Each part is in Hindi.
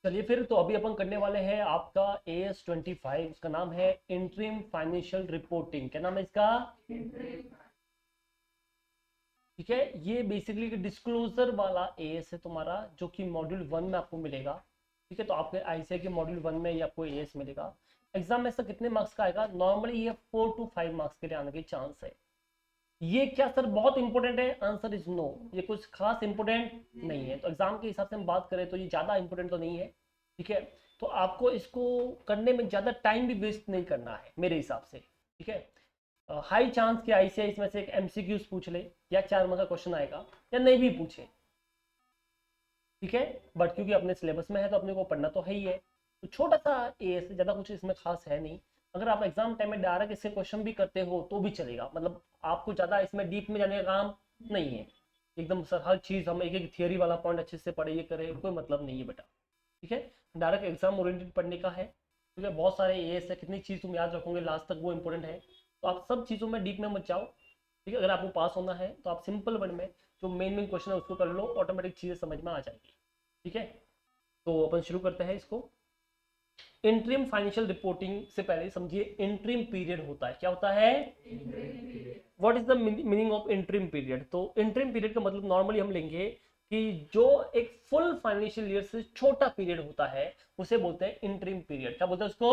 चलिए फिर तो अभी अपन करने वाले हैं आपका AS25। उसका नाम है इंटरिम फाइनेंशियल रिपोर्टिंग। क्या नाम है इसका? ठीक है। ये बेसिकली डिस्क्लोजर वाला एएस है तुम्हारा, जो कि मॉड्यूल 1 में आपको मिलेगा। ठीक है, तो आपके आईसीआई के मॉड्यूल 1 में ये आपको एएस मिलेगा। एग्जाम में ऐसा कितने मार्क्स का आएगा? नॉर्मली ये 4 to 5 मार्क्स के लिए आने के चांस है। ये क्या सर बहुत इंपॉर्टेंट है? Answer is no. ये कुछ खास इंपॉर्टेंट नहीं है। तो एग्जाम के हिसाब से हम बात करें तो ये ज़्यादा इंपॉर्टेंट तो नहीं है। ठीक है, तो आपको इसको करने में ज़्यादा टाइम भी वेस्ट नहीं करना है मेरे हिसाब से। ठीक है, हाई चांस कि आईसीआई इसमें से एक एमसीक्यूज पूछ ले, या 4 मार्क का क्वेश्चन आएगा, या नहीं भी पूछे। ठीक है, बट क्योंकि अपने सिलेबस में है तो अपने को पढ़ना तो है ही है। तो छोटा सा एएस, ज़्यादा कुछ इसमें खास है नहीं। अगर आप एग्जाम टाइम में डायरेक्ट इससे क्वेश्चन भी करते हो तो भी चलेगा, मतलब आपको ज़्यादा इसमें डीप में जाने का काम नहीं है। एकदम सर हर चीज़ हम एक एक थियोरी वाला पॉइंट अच्छे से पढ़े, ये करें, कोई मतलब नहीं है बेटा। ठीक है, डायरेक्ट एग्जाम ओरिएंटेड पढ़ने का है। ठीक है, बहुत सारे एएस है, कितनी चीज़ तुम याद रखोगे लास्ट तक वो इंपॉर्टेंट है। तो आप सब चीज़ों में डीप में मत जाओ। ठीक है, अगर आपको पास होना है तो आप सिंपल वर्ड में जो मेन मेन क्वेश्चन है उसको कर लो, ऑटोमेटिक चीज़ें समझ में आ जाएगी। ठीक है, तो अपन शुरू करते हैं इसको। इंटरिम फाइनेंशियल रिपोर्टिंग से पहले समझिए इंटरिम पीरियड होता है। क्या होता है? What is the meaning of interim period? तो इंटरिम पीरियड का मतलब नॉर्मली हम लेंगे कि जो एक फुल फाइनेंशियल ईयर से छोटा पीरियड होता है उसे बोलते हैं इंटरिम पीरियड। क्या बोलते हैं उसको?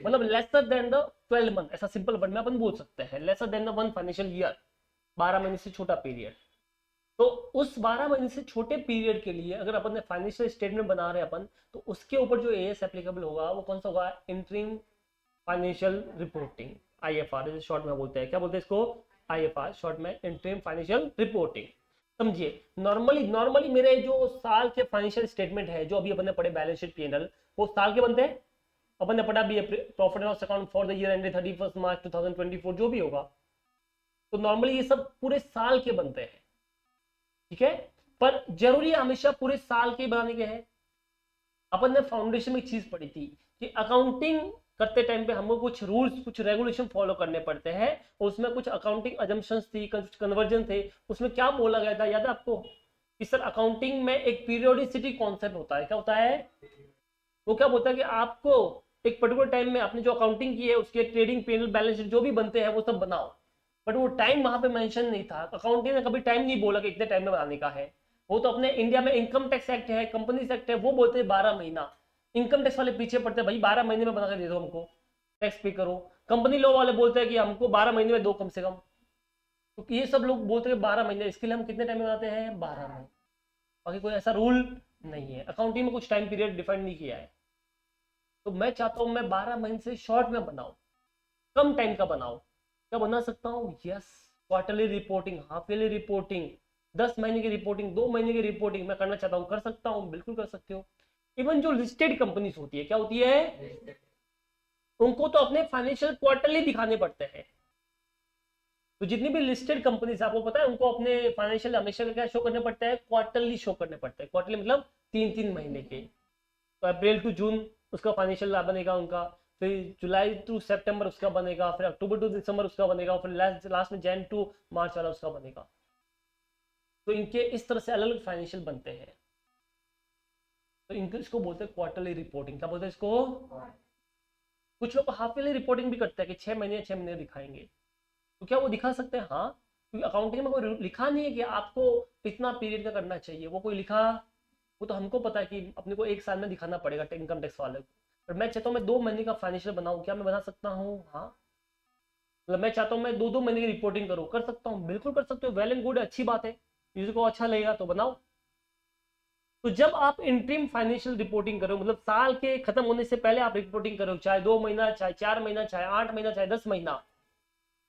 मतलब लेसर देन द 12 मंथ, ऐसा सिंपल वर्ड में अपन बोल सकते हैं। Lesser than the 1 financial year, 12 महीने से छोटा पीरियड। तो उस 12 महीने से छोटे पीरियड के लिए अगर अपन ने फाइनेंशियल स्टेटमेंट बना रहे हैं अपन, तो उसके ऊपर जो एएस एप्लीकेबल होगा वो कौन सा होगा? इंटरिम फाइनेंशियल रिपोर्टिंग, आईएफआर इसे शॉर्ट में बोलते हैं। क्या बोलते हैं इसको? आईएफआर शॉर्ट में, इंटरिम फाइनेंशियल रिपोर्टिंग। समझिए, नॉर्मली नॉर्मली मेरे जो साल के फाइनेंशियल स्टेटमेंट है जो अभी अपन ने पढ़े, बैलेंस शीट, पीएनएल, वो साल के बनते हैं। अपन ने पढ़ा भी profit and loss account for the year ended 31 मार्च 2024, जो भी होगा। तो नॉर्मली ये सब पूरे साल के बनते हैं। ठीक है, पर जरूरी हमेशा पूरे साल के बनाने के हैं? अपन ने फाउंडेशन में एक चीज पढ़ी थी कि अकाउंटिंग करते टाइम पे हमको कुछ रूल्स, कुछ रेगुलेशन फॉलो करने पड़ते हैं। और उसमें कुछ अकाउंटिंग अजम्पशंस थी, कुछ कन्वर्जन थे। उसमें क्या बोला गया था, याद है आपको? कि सर अकाउंटिंग में एक पीरियोडिसिटी कॉन्सेप्ट होता है। क्या होता है? वो क्या बोलता है कि आपको एक पर्टिकुलर टाइम में आपने जो अकाउंटिंग की है उसके ट्रेडिंग, पीएनएल, बैलेंस शीट जो भी बनते हैं वो सब बनाओ। बट वो टाइम वहां पे मेंशन नहीं था। अकाउंटिंग ने कभी टाइम नहीं बोला कि इतने टाइम में बनाने का है। वो तो अपने इंडिया में इनकम टैक्स एक्ट है, कंपनीज एक्ट है, वो बोलते हैं 12 महीना। इनकम टैक्स वाले पीछे पड़ते हैं, भाई 12 महीने में बना के दे दो हमको, टैक्स पे करो। कंपनी लॉ वाले बोलते हैं कि हमको 12 महीने में दो कम से कम। तो ये सब लोग बोलते हैं 12 महीने, इसके लिए हम कितने टाइम में बनाते हैं? 12 महीने। बाकी कोई ऐसा रूल नहीं है, अकाउंटिंग में कुछ टाइम पीरियड डिफाइन नहीं किया है। तो मैं चाहता हूं मैं 12 महीने से शॉर्ट में बनाऊं, कम टाइम का बनाऊं। क्या बना सकता हूँ? Yes, quarterly reporting, half yearly reporting, 10 महीने की रिपोर्टिंग, 2 महीने की रिपोर्टिंग मैं करना चाहता हूँ। कर सकता हूँ, बिल्कुल कर सकते हो। इवन जो लिस्टेड कंपनीज होती है, क्या होती है? उनको तो अपने फाइनेंशियल क्वार्टरली दिखाने पड़ते हैं। तो जितनी भी लिस्टेड कंपनीज आपको पता है उनको अपने फाइनेंशियल हमेशा क्या शो करने पड़ते हैं? क्वार्टरली शो करने पड़ते हैं। क्वार्टरली मतलब 3 3 महीने के। तो अप्रैल टू जून उसका फाइनेंशियल बनेगा उनका, फिर जुलाई टू सितंबर उसका बनेगा, फिर अक्टूबर टू दिसंबर उसका बनेगा, फिर लास्ट में जैन टू मार्च वाला उसका बनेगा। तो इनके इस तरह से अलग अलग फाइनेंशियल बनते हैं। तो इनको इसको बोलते हैं क्वार्टरली रिपोर्टिंग। क्या बोलते हैं इसको? कुछ लोग हाफ ईयरली रिपोर्टिंग भी करते हैं कि 6 महीने 6 महीने दिखाएंगे। तो क्या वो दिखा सकते हैं? हाँ, क्योंकि अकाउंटिंग में कोई लिखा नहीं है कि आपको इतना पीरियड का करना चाहिए। वो कोई लिखा? वो तो हमको पता है कि अपने को 1 साल में दिखाना पड़ेगा इनकम टैक्स वाले को। पर मैं चाहता हूँ मैं 2 महीने का फाइनेंशियल बनाऊँ, क्या मैं बना सकता हूँ? हाँ, मतलब मैं चाहता हूँ मैं 2 2 महीने की रिपोर्टिंग करूँ, कर सकता हूँ, बिल्कुल कर सकते हो। वेल एंड गुड, अच्छी बात है, किसी को अच्छा लगेगा तो बनाओ। तो जब आप इंटरिम फाइनेंशियल रिपोर्टिंग करो, मतलब साल के खत्म होने से पहले आप रिपोर्टिंग करो, चाहे 2 महीना, चाहे 4 महीना, चाहे 8 महीना, चाहे 10 महीना,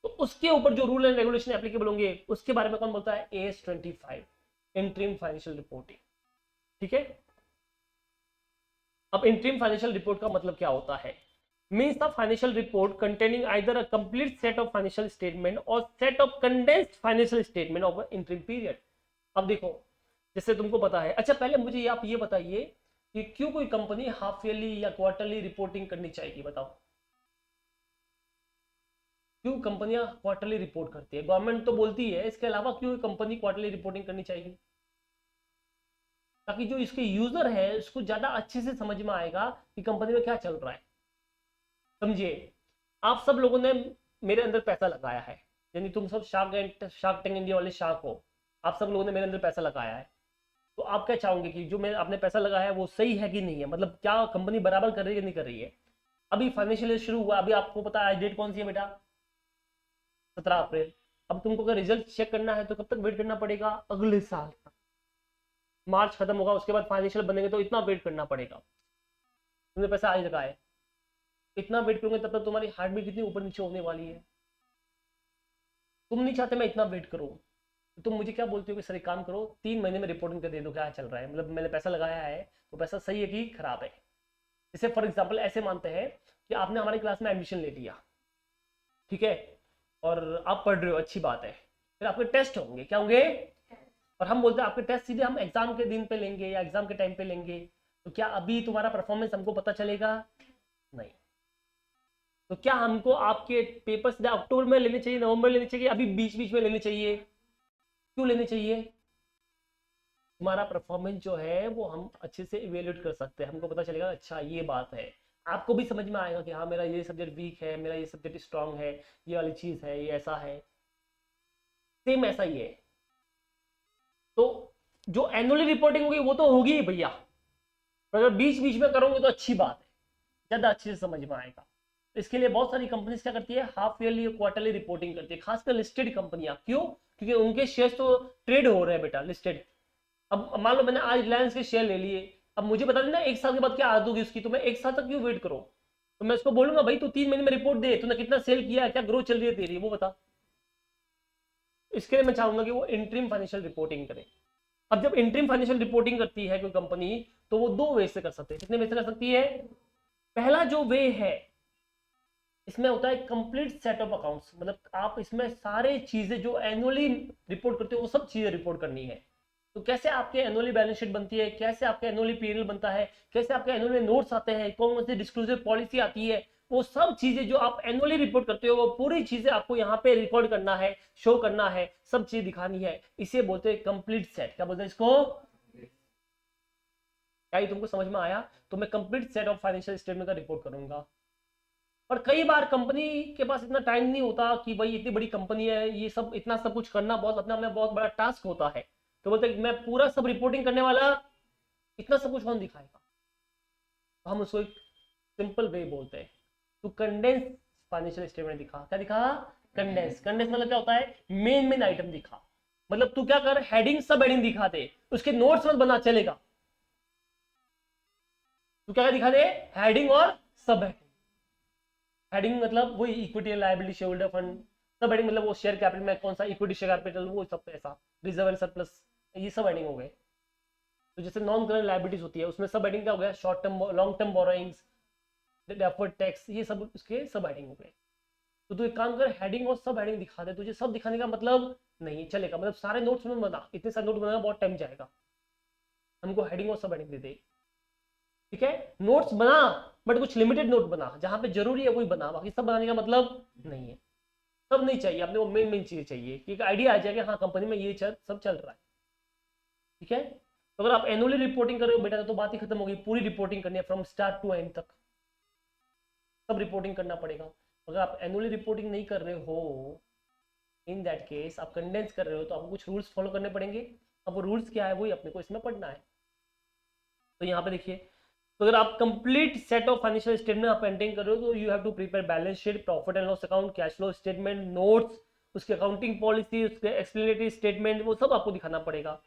तो उसके ऊपर जो रूल एंड रेगुलेशन एप्लीकेबल होंगे उसके बारे में कौन बोलता है? AS25, interim financial reporting. ठीक है, अब इंटरिम फाइनेंशियल रिपोर्ट का मतलब क्या होता है? Means the financial report containing either a complete set of financial statement or set of condensed financial statement of interim period. अब देखो, जैसे तुमको पता है, अच्छा पहले मुझे आप ये बताइए कि क्यों कोई कंपनी हाफ ईयरली या क्वार्टरली रिपोर्टिंग करनी चाहिए? बताओ, क्यों कंपनियां क्वार्टरली रिपोर्ट करती है? गवर्नमेंट तो बोलती है, इसके अलावा क्यों कंपनी क्वार्टरली रिपोर्टिंग करनी चाहिए? ताकि जो इसके यूजर है उसको ज्यादा अच्छे से समझ में आएगा कि कंपनी में क्या चल रहा है। समझिए, आप सब लोगों ने मेरे अंदर पैसा लगाया है, यानी तुम सब शार्क टैंक इंडिया वाले शार्क हो, आप सब लोगों ने मेरे अंदर पैसा लगाया है। तो आप क्या चाहोगे कि जो मैं आपने पैसा लगाया है वो सही है कि नहीं है, मतलब क्या कंपनी बराबर कर रही है कि नहीं कर रही है। अभी फाइनेंशियल ईयर शुरू हुआ, अभी आपको पता है आज डेट कौन सी है बेटा, 17 अप्रैल। अब तुमको अगर रिजल्ट चेक करना है तो कब तक वेट करना पड़ेगा, अगले साल तक। मार्च खत्म होगा, उसके बाद फाइनेंशियल बनेंगे, तो इतना वेट करना पड़ेगा। तुमने पैसा आज लगाया है, इतना वेट करोगे तब तक तुम्हारी हार्ट बीट कितनी ऊपर नीचे होने वाली है। तुम नहीं चाहते मैं इतना वेट करूँ, तो तुम मुझे क्या बोलते हो कि सर एक काम करो, 3 महीने में रिपोर्टिंग कर दे दो क्या चल रहा है, मतलब मैंने पैसा लगाया है तो पैसा सही है कि खराब है। जैसे फॉर एग्जाम्पल ऐसे मानते हैं कि आपने हमारी क्लास में एडमिशन ले लिया, ठीक है, और आप पढ़ रहे हो, अच्छी बात है। फिर आपके टेस्ट होंगे, क्या होंगे, और हम बोलते हैं आपके टेस्ट सीधे हम एग्जाम के दिन पे लेंगे या एग्जाम के टाइम पे लेंगे। तो क्या अभी तुम्हारा परफॉर्मेंस हमको पता चलेगा, नहीं। तो क्या हमको आपके पेपर सीधे अक्टूबर में लेने चाहिए, नवंबर लेने चाहिए, अभी बीच बीच में लेने चाहिए, क्यों लेने चाहिए। तुम्हारा परफॉर्मेंस जो है वो हम अच्छे से इवेल्युएट कर सकते हैं, हमको पता चलेगा अच्छा ये बात है। आपको भी समझ में आएगा कि हाँ मेरा ये सब्जेक्ट वीक है, मेरा ये सब्जेक्ट स्ट्रांग है, ये वाली चीज है, ये ऐसा है। सेम ऐसा ही है। तो जो एनुअली रिपोर्टिंग होगी वो तो होगी ही भैया, पर अगर बीच बीच में करोगे तो अच्छी बात है, ज्यादा अच्छे से समझ में आएगा। तो इसके लिए बहुत सारी कंपनीज क्या करती है, हाफ ईयरली क्वार्टरली रिपोर्टिंग करती है, खासकर लिस्टेड कंपनियां। क्यों, क्योंकि उनके शेयर्स तो ट्रेड हो रहे हैं बेटा, लिस्टेड। अब मान लो मैंने आज रिलायंस के शेयर ले लिए, अब मुझे बता देना एक साल के बाद क्या आदत होगी उसकी, तो मैं एक साल तक क्यों वेट करो। तो मैं उसको बोलूंगा भाई तू 3 महीने में रिपोर्ट दे, तूने कितना सेल किया, क्या ग्रोथ चल रही है तेरी, वो बता। इसके लिए मैं चाहूंगा कि वो इंटरिम फाइनेंशियल रिपोर्टिंग करे। अब जब इंटरिम फाइनेंशियल रिपोर्टिंग करती है कोई कंपनी, तो वो दो वे से कर सकते हैं। कितने वे से कर सकती है, पहला जो वे है, इसमें होता है कंप्लीट सेट ऑफ अकाउंट्स, मतलब आप इसमें सारे चीजें जो एनुअली रिपोर्ट करते हो वो सब चीजें रिपोर्ट करनी है। तो कैसे आपके एनुअली बैलेंस शीट बनती है, कैसे आपके एनुअली पीएनएल बनता है, कैसे आपके एनुअली नोट्स आते हैं, कौन कौन सी डिस्क्लोजर पॉलिसी आती है, वो सब चीजें जो आप एनुअली रिपोर्ट करते हो वो पूरी चीजें आपको यहाँ पे रिकॉर्ड करना है, शो करना है, सब चीज दिखानी है। इसे बोलते हैं कंप्लीट सेट। क्या बोलते हैं इसको, क्या ये तुमको समझ में आया। तो मैं complete set of financial statement का रिपोर्ट करूंगा। पर कई बार कंपनी के पास इतना टाइम नहीं होता कि भाई इतनी बड़ी कंपनी है, ये सब इतना सब कुछ करना बहुत अपने आप में बहुत बड़ा टास्क होता है। तो बोलते हैं, मैं पूरा सब रिपोर्टिंग करने वाला, इतना सब कुछ कौन दिखाएगा। तो हम उसको एक सिंपल वे बोलते हैं, तू कंडेंस फाइनेंशियल स्टेटमेंट दिखा। क्या दिखा, कंडेंस। कंडेंस मतलब क्या होता है, मेन मेन आइटम दिखा। मतलब तू क्या कर, हेडिंग सब हेडिंग दिखा दे, उसके नोट्स मत बना, चलेगा। तू क्या दिखा दे, हेडिंग और सब हेडिंग। हेडिंग मतलब वही equity liability share holder fund, सब हेडिंग मतलब वो शेयर कैपिटल में कौन सा इक्विटी शेयर कैपिटल, वो सब ऐसा, रिजर्व एंड सरप्लस, ये सब हेडिंग हो गए। तो जैसे नॉन करंट लायबिलिटीज होती है उसमें सब हेडिंग क्या हो गया, short term long term borrowings, deferred tax, ये सब उसके सब हेडिंग हो गए। तो तू एक काम कर, हेडिंग और सब हेडिंग दिखा दे। तुझे सब दिखाने का मतलब नहीं चलेगा, मतलब सारे नोट्स में बना, इतने सारे नोट बनाना बहुत टाइम जाएगा, हमको हेडिंग और सब हेडिंग दे दे। ठीक है, नोट्स बना, बट कुछ लिमिटेड नोट बना, जहां पे जरूरी है वही बना, बाकी सब बनाने का मतलब नहीं है। सब नहीं चाहिए, अपने को मेन मेन चीजें चाहिए कि एक आइडिया आ जाए कि हाँ कंपनी में ये सब चल रहा है। ठीक है, तो अगर आप एनुअली रिपोर्टिंग कर रहे हो बेटा तो बात ही खत्म होगी, पूरी रिपोर्टिंग करनी है फ्रॉम स्टार्ट टू एंड तक, सब रिपोर्टिंग करना पड़ेगा। अगर आप एनुअली रिपोर्टिंग नहीं कर रहे हो, इन दैट केस आप कंडेंस कर रहे हो, तो आपको कुछ रूल्स फॉलो करने पड़ेंगे। अब वो रूल्स क्या है वही अपने को इसमें पढ़ना है। तो यहाँ पे देखिए, तो अगर आप complete set of financial statement आप मेंटेन कर रहे हो तो you have to prepare balance sheet, profit and loss account, cash flow statement, notes, उसके अकाउंटिंग पॉलिसी, उसके एक्सप्लेनेटरी स्टेटमेंट, वो सब आपको दिखाना पड़ेगा।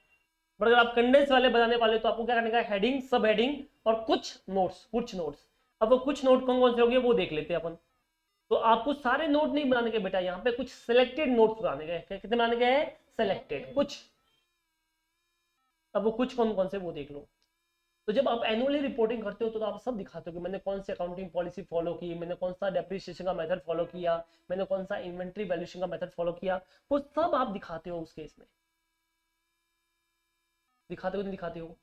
पर अगर आप कंडेंस वाले बनाने वाले तो आपको क्या करने का, हेडिंग, सब हेडिंग और कुछ नोट्स, कुछ नोट्स। अब वो कुछ नोट कौन कौन से होंगे वो देख लेते हैं अपन। तो आपको सारे नोट नहीं बनाने के बेटा, यहाँ पे कुछ सिलेक्टेड नोट्स बनाने के, कितने बनाने के हैं, सिलेक्टेड कुछ। अब वो कुछ कौन कौन से वो देख लो। तो जब आप एनुअली रिपोर्टिंग करते हो तो आप सब दिखाते हो कि मैंने कौन सी अकाउंटिंग पॉलिसी फॉलो की, मैंने कौन सा डेप्रिसिएशन का मेथड फॉलो किया, मैंने कौन सा इन्वेंट्री वैल्यूएशन का मेथड फॉलो किया, वो सब आप दिखाते हो उस केस में। दिखाते हो नहीं दिखाते हो,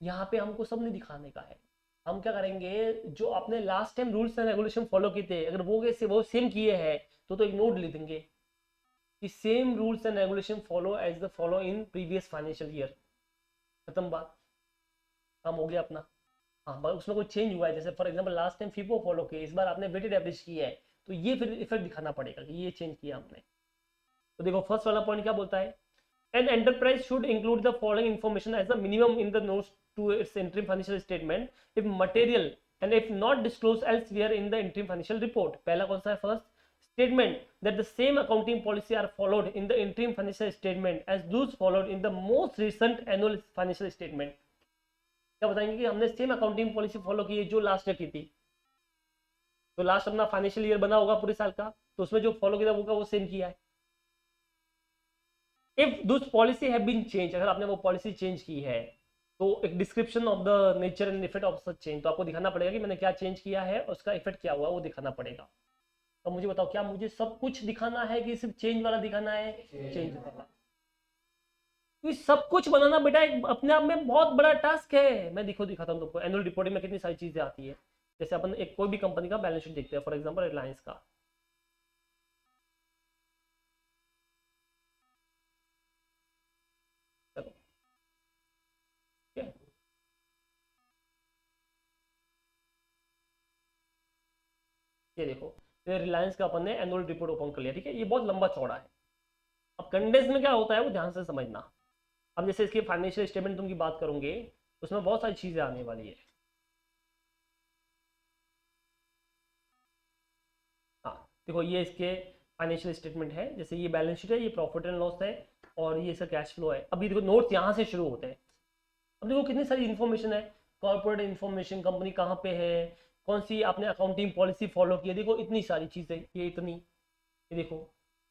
यहाँ पे हमको सब नहीं दिखाने का है। हम क्या करेंगे, जो आपने last time rules and regulation follow किए थे, अगर वो सेम किए हैं तो एक नोट लिख देंगे कि same rules and regulation follow as they follow in previous financial year, खत्म बात। काम हो गया अपना। हाँ, मगर उसमें कोई चेंज हुआ है, जैसे for example last time FIFO follow किया, इस बार आपने वेटेड एवरेज किया है, तो ये फिर इफेक्ट दिखाना पड़ेगा कि ये चेंज किया हमने। तो देखो फर्स्ट वाला पॉइंट क्या बोलता है, an enterprise should include the following information as a minimum in the notes to its interim financial statement if material and if not disclose elsewhere in the interim financial report. पहला कौन सा है, first statement that the same accounting policy are followed in the interim financial statement as those followed in the most recent annual financial statement। क्या बताएंगे कि हमने सेम अकाउंटिंग पॉलिसी फॉलो की है जो लास्ट ईयर की थी, तो लास्ट अपना फाइनेंशियल ईयर बना होगा पूरे साल का, तो उसमें जो फॉलो किया होगा वो सेम किया है। If this policy have been change, अगर आपने वो पॉलिसी चेंज की है, तो एक description of the nature and effect of such change, तो आपको दिखाना पड़ेगा कि मैंने क्या चेंज किया है और उसका इफेक्ट क्या हुआ वो दिखाना पड़ेगा। तो मुझे बताओ, क्या मुझे सब कुछ दिखाना है कि सिर्फ चेंज वाला दिखाना है? चेंज वाला। तो सब कुछ बनाना बेटा एक अपने आप में बहुत बड़ा टास्क है। मैं दिखाता हूँ तुमको एनुअल रिपोर्टिंग में कितनी सारी चीजें आती है। जैसे अपन एक कोई भी कंपनी का बैलेंस शीट देखते हैं, फॉर एग्जांपल रिलायंस का। चलो ठीक है, ये देखो, ये रिलायंस का अपन ने एनुअल रिपोर्ट ओपन कर लिया, ठीक है, ये बहुत लंबा चौड़ा है। अब कंडेंस में क्या होता है वो ध्यान से समझना। अब जैसे इसके फाइनेंशियल स्टेटमेंट तुम की बात करोगे, उसमें बहुत सारी चीजें आने वाली है। हाँ देखो, ये इसके फाइनेंशियल स्टेटमेंट है, जैसे ये बैलेंस शीट है, ये प्रॉफिट एंड लॉस है, और ये इसका कैश फ्लो है। अभी देखो नोट्स यहाँ से शुरू होते हैं। अब देखो कितनी सारी इन्फॉर्मेशन है, कॉर्पोरेट इन्फॉर्मेशन, कंपनी कहाँ पे है, कौन सी आपने अकाउंटिंग पॉलिसी फॉलो की है, देखो इतनी सारी चीज़ें, ये इतनी, ये देखो,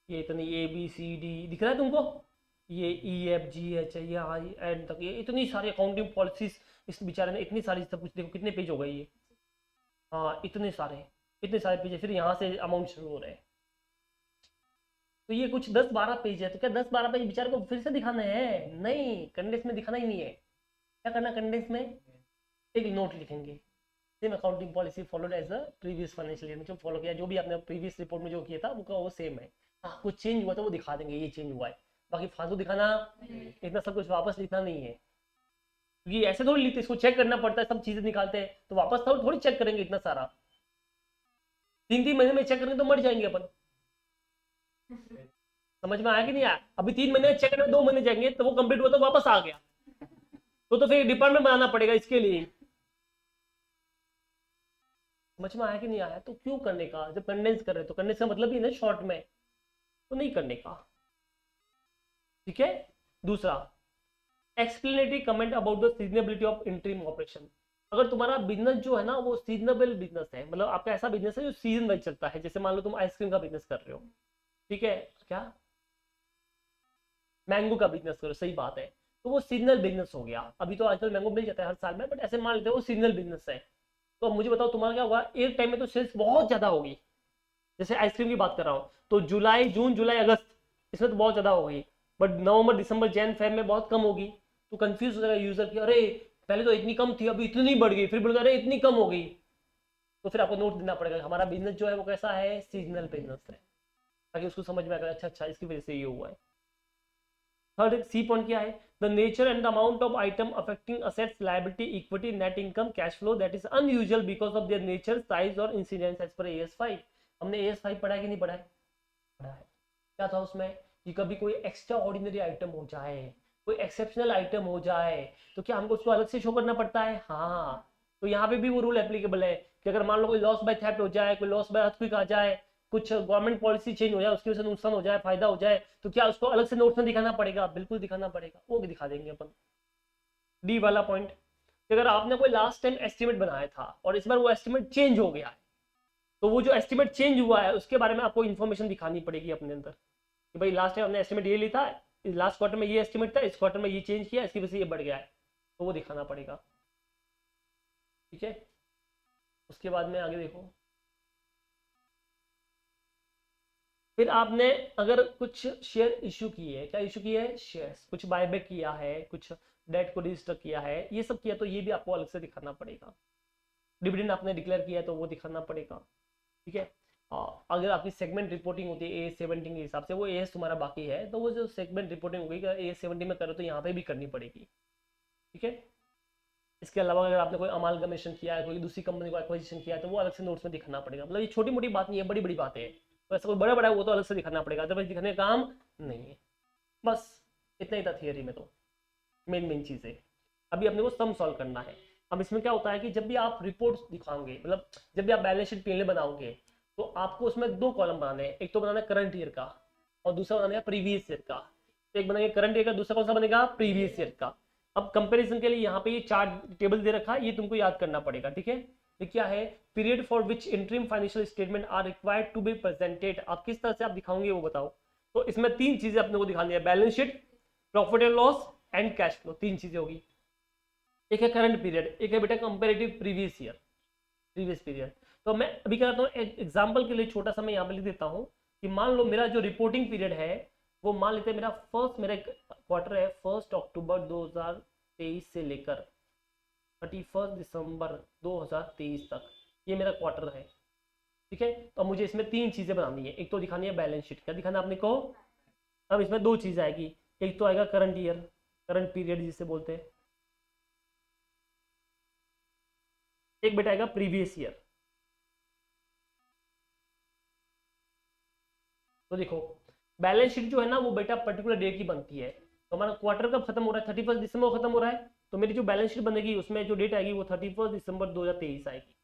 ये इतनी ABCD दिख रहा है तुमको, ये EFGH है, ये IN तक, ये इतनी सारी अकाउंटिंग पॉलिसीज इस बेचारे ने इतनी सारी सब कुछ, देखो कितने पेज हो गए ये। हाँ इतने सारे पेज है, फिर यहाँ से अमाउंट शुरू हो रहे हैं। तो ये कुछ 10-12 पेज है, तो क्या 10-12 पेज बेचारे को फिर से दिखाना है? नहीं, कंडेंस में दिखाना ही नहीं है। क्या करना कंडेंस में, एक नोट लिखेंगे, same accounting policy followed as a previous financial year में जो फॉलो किया, जो भी आपने प्रीवियस रिपोर्ट में जो किया था वो सेम है। हाँ कुछ चेंज हुआ तो वो दिखा देंगे ये चेंज हुआ है, बाकी फालतू दिखाना, इतना सब कुछ वापस लिखना नहीं है, क्योंकि ऐसे थोड़ी लिखते, इसको चेक करना पड़ता है, सब चीजें निकालते हैं तो वापस थोड़ी चेक करेंगे इतना सारा, 3-3 महीने में चेक करेंगे तो मर जाएंगे अपन। समझ में आया कि नहीं आया? अभी 3 महीने में चेक करने 2 महीने जाएंगे तो वो कंप्लीट हुआ तो वापस आ गया, तो फिर डिपार्टमेंट बनाना पड़ेगा इसके लिए। समझ में आया कि नहीं आया? तो क्यों करने का, जब कंडेंस कर रहे तो कंडेंस का मतलब ही ना शॉर्ट में, तो नहीं करने का, ठीक है। दूसरा, explanatory comment about the seasonability of interim operation. अगर तुम्हारा बिजनेस जो है ना वो सीजनेबल बिजनेस है, मतलब आपका ऐसा बिजनेस है जो सीजन वाइज चलता है, जैसे मान लो तुम आइसक्रीम का बिजनेस कर रहे हो, ठीक है, क्या मैंगो का बिजनेस करो, सही बात है, तो वो सीजनल बिजनेस हो गया। अभी तो आजकल मैंगो मिल जाता है हर साल में, बट ऐसे मान लेते हो वो सीजनल बिजनेस है। तो अब मुझे बताओ तुम्हारा क्या होगा, एक टाइम में तो सेल्स बहुत ज्यादा होगी, जैसे आइसक्रीम की बात कर रहा हूँ, तो जुलाई, जून, जुलाई, अगस्त, इसमें तो बहुत ज्यादा हो गई, but November, December, Jain, Feb में बहुत कम होगी। तो कंफ्यूज हो जाएगा यूजर की, अरे पहले तो इतनी कम थी अभी इतनी बढ़ गई, फिर बोल अरे इतनी कम हो गई। तो फिर आपको नोट देना पड़ेगा हमारा बिजनेस जो है वो कैसा है, सीजनल बिजनेस है, ताकि उसको समझ में आएगा अच्छा अच्छा इसकी वजह से ये हुआ है। थर्ड सी पॉइंट क्या है, the nature and the amount of item affecting assets, liability, equity, net income, cash flow that is unusual because of their nature, size और इंसिडेंस एज पर AS5। हमने AS5 पढ़ा है कि नहीं पढ़ा है? पढ़ा है। क्या था उसमें कि कभी कोई एक्स्ट्रा ऑर्डिनरी आइटम हो जाए, कोई एक्सेप्शनल आइटम हो जाए, तो क्या हमको उसको अलग से शो करना पड़ता है? हाँ, तो यहाँ पे भी वो रूल एप्लीकेबल है कि अगर मान लो कोई लॉस बाय थेफ्ट हो जाए, कोई लॉस बाय अर्थक्वेक आ जाए, कुछ गवर्नमेंट पॉलिसी चेंज हो जाए, उसकी वजह से नुकसान हो जाए, फायदा हो जाए, तो क्या उसको अलग से नोट्स में दिखाना पड़ेगा? बिल्कुल दिखाना पड़ेगा, वो भी दिखा देंगे अपन। डी वाला पॉइंट, अगर आपने कोई लास्ट टाइम एस्टिमेट बनाया था और इस बार वो एस्टिमेट चेंज हो गया है, तो वो जो एस्टिमेट चेंज हुआ है उसके बारे में आपको इन्फॉर्मेशन दिखानी पड़ेगी अपने अंदर, कि भाई लास्ट टाइम हमने एस्टिमेट ये लिया था, लास्ट क्वार्टर में ये एस्टिमेट था, इस क्वार्टर में ये चेंज किया, इसकी वजह से ये बढ़ गया है, तो वो दिखाना पड़ेगा, ठीक है। उसके बाद में आगे देखो, फिर आपने अगर कुछ शेयर इशू किए है, क्या इशू किए है? शेयर्स, कुछ बायबैक किया है, कुछ डेट को रजिस्टर किया है, ये सब किया, तो ये भी आपको अलग से दिखाना पड़ेगा। डिविडेंड आपने डिक्लेयर किया है तो वो दिखाना पड़ेगा, ठीक है। अगर आपकी सेगमेंट रिपोर्टिंग होती है AS17 के हिसाब से, वो AS तुम्हारा बाकी है, तो वो जो सेगमेंट रिपोर्टिंग होगी AS17 में करो तो यहाँ पे भी करनी पड़ेगी, ठीक है। इसके अलावा अगर आपने कोई अमालगमेशन किया है, कोई दूसरी कंपनी को एक्वाजिशन किया है, तो वो अलग से नोट्स में दिखाना पड़ेगा। मतलब ये छोटी मोटी बात नहीं है, बड़ी बड़ी बातें हैं। तो ऐसा कोई बड़ा बड़ा है वो तो अलग से दिखाना पड़ेगा, अदरवाइज दिखाने का काम नहीं है। बस इतना ही था थियरी में, तो मेन मेन चीज़ें। अभी अपने को सम सॉल्व करना है। अब इसमें क्या होता है कि जब भी आप रिपोर्ट दिखाओगे, मतलब जब भी आप बैलेंस शीट पीएनएल बनाओगे, तो आपको उसमें दो कॉलम बनाने हैं। एक तो बनाना है करंट ईयर का और दूसरा बनाना है प्रीवियस ईयर का। तो एक बनेगा करंट ईयर का, दूसरा कौन सा बनेगा, प्रीवियस ईयर का। अब कंपैरिजन के लिए यहाँ पे ये चार्ट टेबल दे रखा है, ये तुमको याद करना पड़ेगा, ठीक है। ये क्या है, period for which interim financial statement are required to be presented. आप किस तरह से आप दिखाओगे वो बताओ। तो इसमें तीन चीजें अपने को दिखानी है, balance sheet, profit and loss and cash flow, तीन चीजें होगी। एक है करंट पीरियड, एक है बेटा comparative previous year, previous period. तो मैं अभी क्या करता हूँ, एक एग्जांपल के लिए छोटा सा मैं यहाँ पे लिख देता हूँ कि मान लो मेरा जो रिपोर्टिंग पीरियड है वो मान लेते हैं मेरा क्वार्टर है 1 अक्टूबर 2023 से लेकर 31 दिसंबर 2023 तक, ये मेरा क्वार्टर है, ठीक है। तो मुझे इसमें तीन चीजें बनानी है। एक तो दिखानी है बैलेंस शीट, क्या दिखाना है आपने को। अब इसमें दो चीज आएगी, एक तो आएगा करंट ईयर, करंट पीरियड जिसे बोलते हैं, एक बेटा आएगा प्रीवियस ईयर। तो देखो बैलेंस शीट जो है ना वो बेटा पर्टिकुलर डेट की बनती है। तो हमारा क्वार्टर कब खत्म हो रहा है, 31 दिसंबर को खत्म हो रहा है। तो मेरी जो बैलेंस शीट बनेगी उसमें जो डेट आएगी वो 31 दिसंबर 2023 आएगी।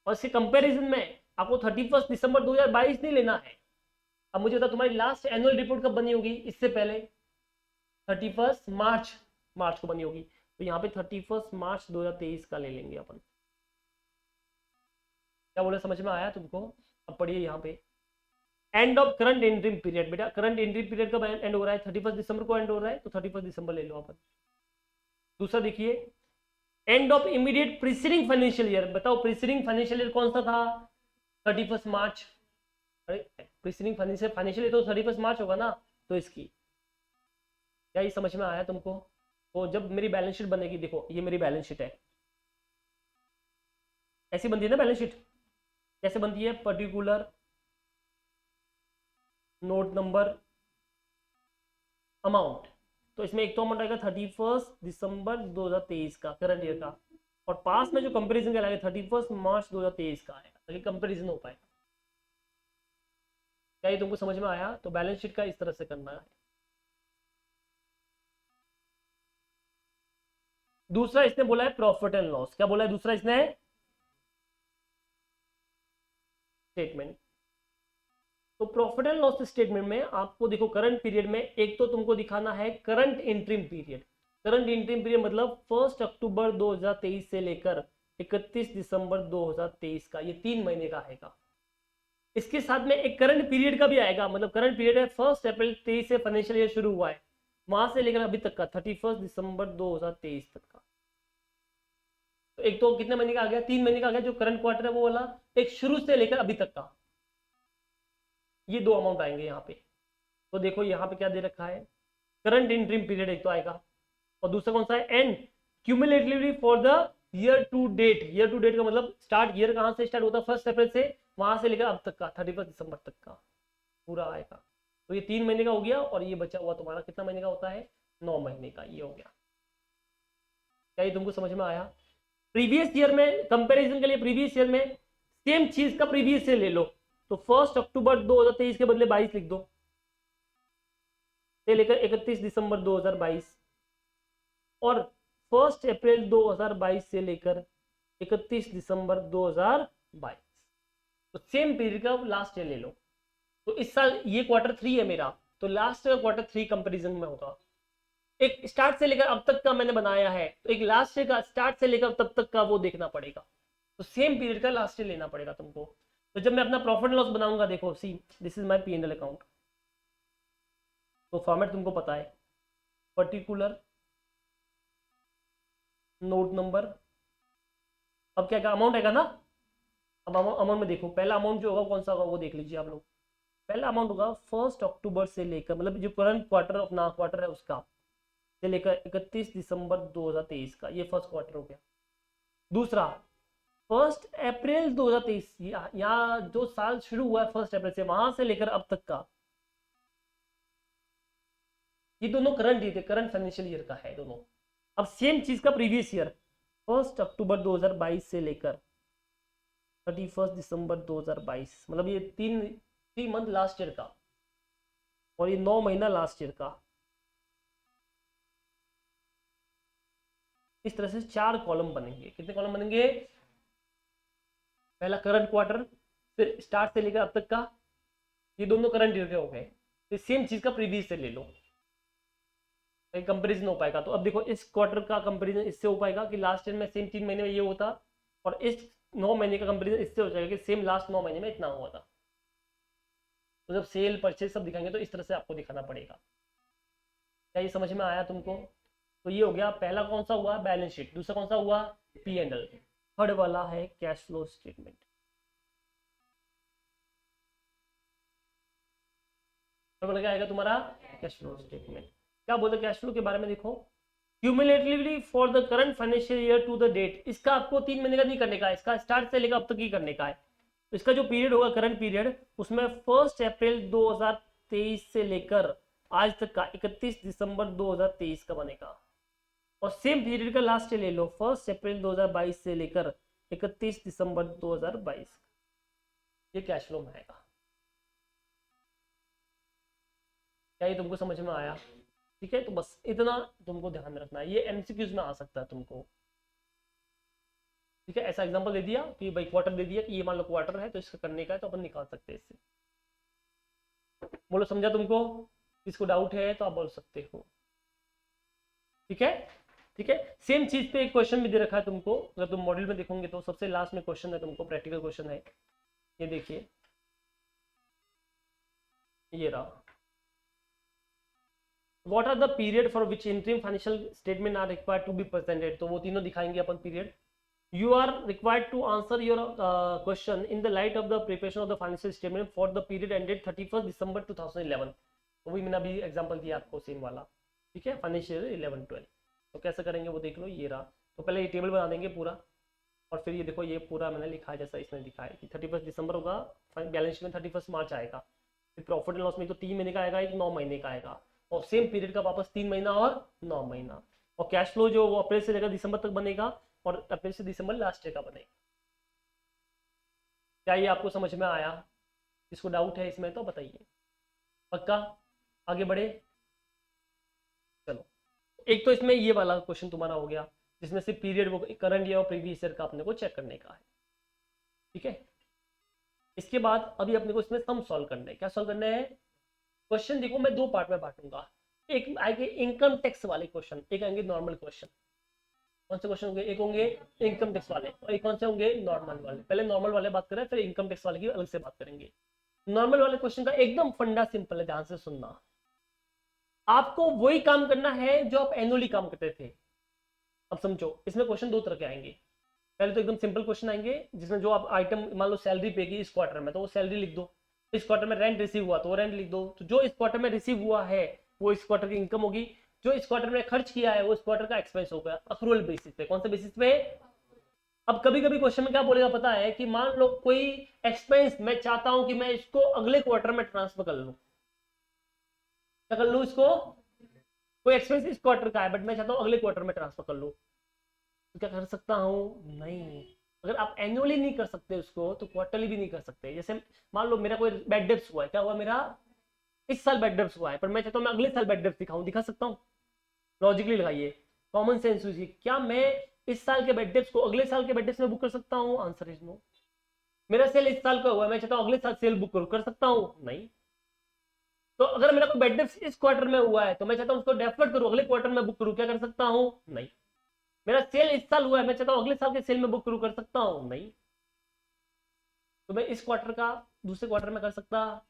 और इसके कंपैरिजन में आपको 31 दिसंबर 2022 नहीं लेना है। अब मुझे बता तुम्हारी लास्ट एनुअल रिपोर्ट कब बनी होगी, इससे पहले 31 मार्च, मार्च को बनी होगी। तो यहाँ पे 31 मार्च 2023 का ले लेंगे अपन। क्या बोले, समझ में आया तुमको। अब पढ़िए यहाँ पे, end of current interim period. बेटा करंट इंटरिम पीरियड कब एंड हो रहा है, 31 दिसंबर को एंड हो रहा है, तो 31 दिसंबर ले लो अपन। दूसरा देखिए, end of immediate preceding financial year. बताओ प्रीसीडिंग फाइनेंशियल ईयर कौन सा था, 31 मार्च। अरे प्रीसीडिंग फाइनेंशियल ईयर तो 31 मार्च होगा ना। तो इसकी, क्या ये समझ में आया तुमको। तो जब मेरी बैलेंस शीट बनेगी, देखो ये मेरी बैलेंस शीट है, ऐसी बनती है ना बैलेंस शीट। कैसे बनती है, पर्टिकुलर नोट नंबर अमाउंट। तो इसमें एक तो अमाउंट आएगा 31 दिसंबर 2023 का, करंट ईयर का, और पास में जो कंपैरिजन का आएगा 31 मार्च 2023 का आएगा, ताकि कंपैरिजन हो पाए। क्या ये तुमको समझ में आया। तो बैलेंस शीट का इस तरह से करना है। दूसरा इसने बोला है प्रॉफिट एंड लॉस। क्या बोला है दूसरा इसने, स्टेटमेंट। तो प्रॉफिट एंड लॉस स्टेटमेंट में आपको देखो करंट पीरियड में एक तो तुमको दिखाना है current interim period. Current interim period मतलब 1 अक्टूबर 2023 से लेकर 31 दिसंबर 2023 का, ये 3 महीने का आएगा। इसके साथ में एक करंट पीरियड का भी आएगा, मतलब करंट पीरियड है 1 अप्रैल 23 से फाइनेंशियल ईयर शुरू हुआ है, वहां से लेकर अभी तक का 31 दिसंबर 2023 तक का। तो एक तो कितने महीने का आ गया, 3 महीने का आ गया जो करंट क्वार्टर है वो वाला, एक शुरू से लेकर अभी तक का, ये दो अमाउंट आएंगे यहाँ पे। तो देखो यहाँ पे क्या दे रखा है, करंट इंटरिम पीरियड एक तो आएगा, और दूसरा कौन सा है, and cumulatively for the year to date. Year to date का मतलब स्टार्ट, ईयर कहाँ से स्टार्ट होता है, 1 अप्रैल से, वहां से लेकर अब तक का 31 दिसंबर तक का पूरा आएगा। तो ये 3 महीने का हो गया, और ये बचा हुआ तुम्हारा कितना महीने का होता है, 9 महीने का, ये हो गया। क्या ये तुमको समझ में आया। प्रीवियस ईयर में कंपैरिजन के लिए, प्रीवियस ईयर में सेम चीज का प्रीवियस ईयर ले लो। तो 1 अक्टूबर 2023 के बदले 22 लिख दो, से लेकर 31 दिसंबर 2022, और 1 अप्रैल 2022 से लेकर 31 दिसंबर 2022। तो सेम पीरियड का लास्ट ईयर ले लो। तो इस साल ये क्वार्टर 3 है मेरा, तो लास्ट का क्वार्टर 3 कंपैरिजन में होगा। एक स्टार्ट से लेकर अब तक का मैंने बनाया है, तो एक लास्ट ईयर का स्टार्ट से लेकर तब तक का वो देखना पड़ेगा। तो सेम पीरियड का लास्ट ईयर लेना पड़ेगा तुमको। तो जब मैं अपना प्रॉफिट लॉस बनाऊंगा, देखो see this is my P&L account. तो फॉर्मेट तुमको पता है, पर्टिकुलर नोट नंबर, अब क्या क्या अमाउंट आएगा ना। अब अमाउंट में देखो, पहला अमाउंट जो होगा कौन सा होगा वो देख लीजिए आप लोग। पहला अमाउंट होगा 1 अक्टूबर से लेकर, मतलब जो करंट क्वार्टर अपना क्वार्टर है उसका, से लेकर 31 दिसंबर 2023 का, ये फर्स्ट क्वार्टर हो गया। दूसरा 1 अप्रैल 2023, यहाँ जो साल शुरू हुआ है 1 अप्रैल से, वहां से लेकर अब तक का, ये दोनों करंट ही थे, करंट फाइनेंशियल ईयर का है दोनों। अब सेम चीज का प्रीवियस ईयर 1 अक्टूबर 2022 से लेकर 31 दिसंबर 2022, मतलब ये 3 मंथ लास्ट ईयर का और ये 9 महीना लास्ट ईयर का। इस तरह से 4 कॉलम बनेंगे। कितने कॉलम बनेंगे? पहला करंट क्वार्टर, फिर स्टार्ट से लेकर अब तक का, ये दोनों करंट ईयर के हो गए। तो सेम चीज का प्रीवियस से ले लो, कंपेरिजन हो पाएगा। तो अब देखो इस क्वार्टर का कंपेरिजन इससे हो पाएगा कि लास्ट ईयर में सेम 3 महीने में ये होता, और इस 9 महीने का कंपेरिजन इससे हो जाएगा कि सेम लास्ट 9 महीने में इतना हुआ था। तो जब सेल परचेज सब दिखाएंगे तो इस तरह से आपको दिखाना पड़ेगा। क्या ये समझ में आया तुमको? तो ये हो गया, पहला कौन सा हुआ? Balance sheet. दूसरा कौन सा हुआ? P and L. थर्ड वाला है कैश फ्लो स्टेटमेंट। थर्ड वाला क्या आएगा तुम्हारा? Cash flow statement. क्या बोलते हैं कैश फ्लो के बारे में? देखो, cumulatively for the current financial year to the date. इसका आपको 3 महीने का नहीं करने का है, इसका स्टार्ट से लेकर अब तक ही करने का है। तो इसका जो पीरियड होगा करंट पीरियड, उसमें 1 अप्रैल 2023 से लेकर आज तक का 31 दिसंबर 2023 का बनेगा। और सेम पीरियड का लास्ट ले लो, 1 अप्रैल 2022 से लेकर 31 दिसंबर 2022। ये कैश फ्लो में आएगा। क्या ये तुमको समझ में आया? ठीक है, तो बस इतना तुमको ध्यान में रखना है, ये एमसीक्यूज में आ सकता है तुमको। ठीक है, ऐसा एग्जांपल दे दिया कि भाई क्वार्टर दे दिया कि ये मान लो क्वार्टर है तो इसका करने का है, तो अपन निकाल सकते हैं इससे। बोलो समझा तुमको? इसको डाउट है तो आप बोल सकते हो। ठीक है, ठीक है। सेम चीज पे एक क्वेश्चन भी दे रखा है तुमको, अगर तुम मॉड्यूल में देखोगे तो सबसे लास्ट में क्वेश्चन है तुमको, प्रैक्टिकल क्वेश्चन है। ये देखिए, ये रहा। What are the period for which interim financial statement are required to be presented? तो वो तीनों दिखाएंगे अपन period. You are required to answer your question in the light of the preparation of the financial statement for the period ended 31st December 2011। तो वही मैंने अभी एग्जांपल दिया आपको सेम वाला। ठीक है, फाइनेंशियल 11-12। तो कैसे करेंगे वो देख लो। ये रहा, तो पहले ये टेबल बना देंगे पूरा, और फिर ये देखो ये पूरा मैंने लिखा है जैसा इसमें लिखा है कि 31 दिसंबर होगा, बैलेंस शीट में 31 मार्च आएगा, फिर प्रॉफिट एंड लॉस में तो 3 महीने का आएगा, एक 9 महीने का आएगा, और सेम पीरियड का वापस 3 महीना और 9 महीना। और कैश फ्लो जो वो अप्रैल से लेकर दिसंबर तक बनेगा, और अप्रैल से दिसंबर लास्ट ईयर का बनेगा। क्या ये आपको समझ में आया? इसको डाउट है इसमें तो बताइए। पक्का? आगे बढ़े, चलो। एक तो इसमें ये वाला क्वेश्चन तुम्हारा हो गया, जिसमें से पीरियड वो करंट ईयर और प्रीवियस ईयर का अपने को चेक करने का है। ठीक है, इसके बाद अभी अपने को इसमें सम सॉल्व करना है। क्या सॉल्व करना है? क्वेश्चन देखो मैं 2 पार्ट में बांटूंगा। एक आएंगे इनकम टैक्स वाले क्वेश्चन, एक आएंगे नॉर्मल क्वेश्चन। कौन से क्वेश्चन होंगे? एक होंगे इनकम टैक्स वाले, और एक कौन से होंगे? नॉर्मल वाले। पहले नॉर्मल वाले बात करें, फिर इनकम टैक्स वाले की अलग से बात करेंगे। नॉर्मल वाले क्वेश्चन का एकदम फंडा सिंपल है, ध्यान से सुनना। आपको वही काम करना है जो आप एनुअली काम करते थे। अब समझो, इसमें क्वेश्चन 2 तरह के आएंगे। पहले तो एकदम सिंपल क्वेश्चन आएंगे जिसमें जो आप आइटम, मान लो सैलरी पे की इस क्वार्टर में, तो वो सैलरी लिख दो। इस क्वार्टर में रेंट रिसीव हुआ तो वो रेंट लिख दो। तो जो इस क्वार्टर में रिसीव हुआ है वो इस क्वार्टर की इनकम होगी, जो इस क्वार्टर में खर्च किया है वो इस क्वार्टर का एक्सपेंस होगा, अक्रूवल बेसिस पे। कौन से बेसिस पे? अब कभी कभी क्वेश्चन में क्या बोलेगा पता है कि मान लो कोई एक्सपेंस मैं चाहता हूं कि मैं इसको अगले क्वार्टर में ट्रांसफर कर लूं। क्या कर लूं इसको? कोई एक्सपेंस इस क्वार्टर का है बट मैं चाहता हूं अगले क्वार्टर में ट्रांसफर कर लूं, तो क्या कर सकता हूं? नहीं। अगर आप एनुअली नहीं कर सकते उसको, तो क्वार्टरली भी नहीं कर सकते। जैसे मान लो मेरा कोई बैड डेब्ट्स हुआ है, क्या हुआ? मेरा इस साल बैड डेब्ट्स हुआ है, पर मैं चाहता हूं मैं अगले साल बैड डेब्ट्स दिखाऊं, दिखा सकता हूं? लॉजिकली लगाइए, कॉमन सेंस यूजिए। क्या मैं इस साल के बैड डेब्ट्स को अगले साल के बैड डेब्ट्स में बुक कर सकता हूं? Answer is no. मेरा सेल इस साल का हुआ है, मैं चाहता हूं अगले साल सेल बुक करूं, कर सकता हूं? नहीं। तो अगर मेरा कोई बैड डेब्ट्स इस क्वार्टर में हुआ है तो मैं चाहता हूं उसको डेफर्ड करूं, अगले क्वार्टर में बुक करूं, क्या कर सकता हूं? नहीं। मेरा सेल इस साल हुआ है, मैं चाहता हूं अगले साल के सेल में बुक करूं, कर सकता हूं? नहीं। तो मैं इस क्वार्टर का दूसरे क्वार्टर में कर सकता।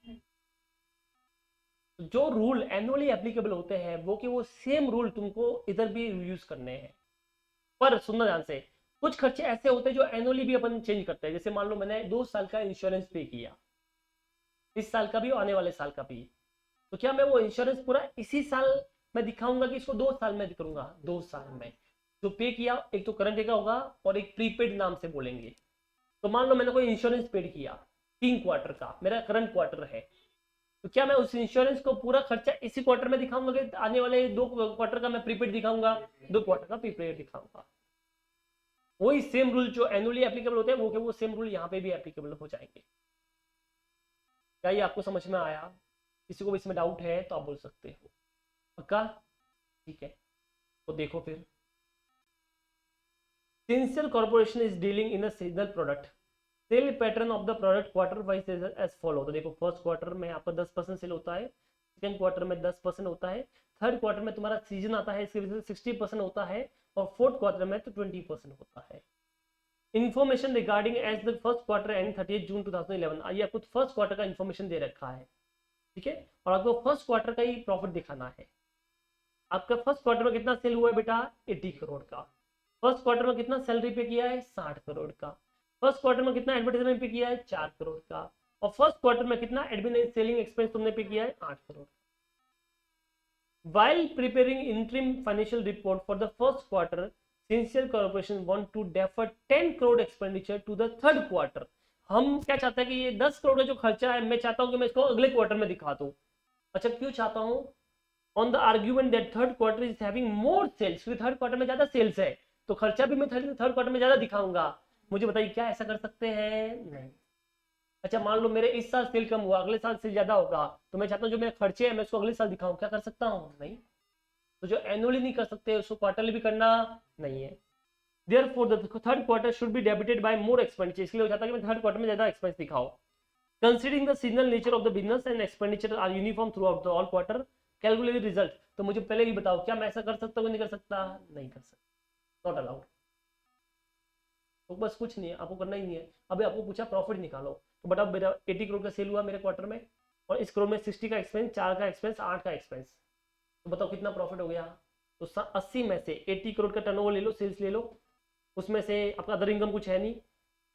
जो रूल एनुअली एप्लीकेबल होते हैं वो कि वो सेम रूल तुमको इधर भी यूज करने हैं। पर सुनना ध्यान से, कुछ खर्चे ऐसे होते हैं जो एनुअली भी अपन चेंज करते हैं। जैसे मान लो मैंने 2 साल का इंश्योरेंस पे किया, इस साल का भी और आने वाले साल का भी, तो क्या मैं वो इंश्योरेंस पूरा इसी साल में दिखाऊंगा कि इसको 2 साल में करूंगा? 2 साल में जो पे किया, एक तो करंट का होगा और एक प्रीपेड नाम से बोलेंगे। तो मान लो मैंने कोई इंश्योरेंस पेड किया 3 क्वार्टर का, मेरा करंट क्वार्टर है, तो क्या मैं उस इंश्योरेंस को पूरा खर्चा इसी क्वार्टर में दिखाऊंगा कि आने वाले 2 क्वार्टर का मैं प्रीपेड दिखाऊंगा, 2 क्वार्टर का प्रीपेड दिखाऊंगा? वही सेम रूल जो एनुअली एप्लीकेबल होते हैं वो सेम रूल यहाँ पे भी एप्लीकेबल हो जाएंगे। क्या ये आपको समझ में आया? किसी को भी इसमें डाउट है तो आप बोल सकते हो। पक्का? ठीक है, तो देखो फिर, Sincere Corporation is dealing in a seasonal product, sale pattern of the product quarter wise as follow. तो देखो फर्स्ट क्वार्टर में आपका 10% सेल होता है, सेकंड क्वार्टर में 10% होता है, थर्ड क्वार्टर में तुम्हारा सीजन आता है इसकी वजह से 60% होता है, और फोर्थ क्वार्टर में तो 20% होता है। Information regarding as the first quarter and 30 June 2011, ये आपको फर्स्ट क्वार्टर का इन्फॉर्मेशन दे रखा है, ठीक है, और आपको फर्स्ट क्वार्टर का ही प्रॉफिट दिखाना है। आपका फर्स्ट क्वार्टर में कितना सेल हुआ है बेटा? 80 करोड़ का। फर्स्ट क्वार्टर में कितना सैलरी पे किया है? 60 करोड़ का। फर्स्ट क्वार्टर में कितना एडवर्टाइजमेंट पे किया है? 4 करोड़ का। और फर्स्ट क्वार्टर में कितना एडमिन एंड सेलिंग एक्सपेंस तुमने पे किया है? 8 crore. While preparing interim financial report for the first quarter, Sincere Corporation want to defer 10 crore expenditure to the third quarter. हम क्या चाहते हैं कि ये 10 करोड़ का जो खर्चा है मैं चाहता हूं कि मैं इसको अगले क्वार्टर में दिखा दूं। अच्छा, क्यों चाहता हूं? On the argument that third quarter is having more sales, क्योंकि थर्ड क्वार्टर में ज्यादा सेल्स है तो खर्चा भी मैं थर्ड क्वार्टर में ज्यादा दिखाऊंगा। मुझे बताइए क्या ऐसा कर सकते हैं? नहीं। अच्छा, मान लो मेरे इस साल सेल कम हुआ, अगले साल सेल ज्यादा होगा, तो मैं चाहता हूँ जो मेरे खर्चे हैं मैं उसको अगले साल दिखाऊं, क्या कर सकता हूँ? नहीं। तो जो एनुअली नहीं कर सकते उसको क्वार्टरली भी करना नहीं है। Therefore, the third quarter should be debited by more expenditure, इसलिए हो जाता है कि मैं थर्ड क्वार्टर में ज्यादा एक्सपेंस दिखाओ। Considering the seasonal nature of the business and expenditure are uniform throughout the all quarter, calculate the result। तो मुझे पहले ही बताओ क्या मैं ऐसा कर सकता हूँ? नहीं कर सकता? नहीं कर सकता, नॉट अलाउड। तो बस कुछ नहीं है, आपको करना ही नहीं है। अभी आपको पूछा प्रॉफिट निकालो, तो बता मेरा 80 करोड़ का सेल हुआ मेरे क्वार्टर में, और इस करोड़ में 60 का एक्सपेंस, 4 का एक्सपेंस, 8 का एक्सपेंस, तो बताओ कितना प्रॉफिट हो गया? तो 80 में से 80 करोड़ का टर्नओवर ले लो, सेल्स ले लो, उसमें से आपका अदर इनकम कुछ है नहीं,